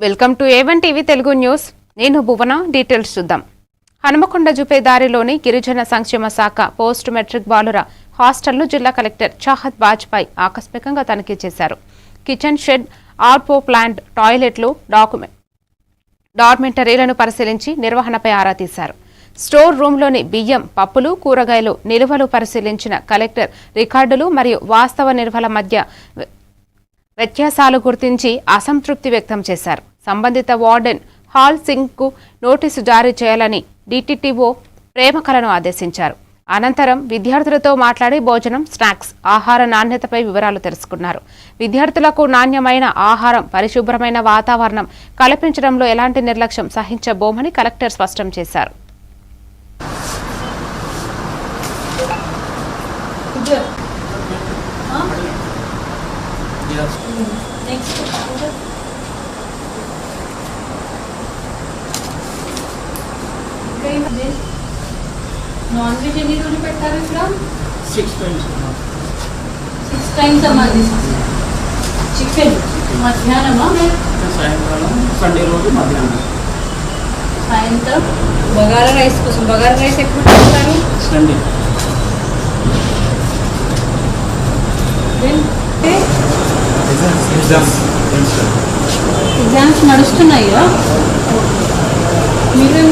Welcome to A1 TV Telugu news. నేను భువన. Details చూద్దాం. హనుమకొండ జుపేదారిలోని గిరిజన సంక్షేమ శాఖ పోస్ట్ మెట్రిక్ బాలుర హాస్టల్ను జిల్లా కలెక్టర్ చాహత్ బాజ్పాయ్ ఆకస్మికంగా తనిఖీ చేశారు. కిచెన్ షెడ్, ఆర్పో ప్లాంట్, టాయిలెట్లు, డార్మెంటరీలను పరిశీలించి నిర్వహణపై ఆరా తీశారు. స్టోర్ రూంలోని బియ్యం, పప్పులు, కూరగాయలు నిల్వలు పరిశీలించిన కలెక్టర్ రికార్డులు మరియు వాస్తవ నిల్వల మధ్య వ్యత్యాసాలు గుర్తించి అసంతృప్తి వ్యక్తం చేశారు. సంబంధిత వార్డెన్ హాల్ సింగ్ కు నోటీసు జారీ చేయాలని డిటిటిఓ ప్రేమకలను ఆదేశించారు. అనంతరం విద్యార్థులతో మాట్లాడి భోజనం, స్నాక్స్, ఆహార నాణ్యతపై వివరాలు తెలుసుకున్నారు. విద్యార్థులకు నాణ్యమైన ఆహారం, పరిశుభ్రమైన వాతావరణం కల్పించడంలో ఎలాంటి నిర్లక్ష్యం సహించబోమని కలెక్టర్ స్పష్టం చేశారు. నాన్ వెజ్ ఎన్ని రోజులు పెట్టారు ఇక్కడ? 6 times. 6 times అమ్మా. చికెన్ మధ్యాహ్నమా? సాయంత్రం, సండే రోజు మధ్యాహ్నం. సాయంత్రం బగారా రైస్ కోసం. బగారా రైస్ ఎప్పుడు పెడతారు? సండే. ఎగ్జామ్స్ నడుస్తున్నాయా? మీరేం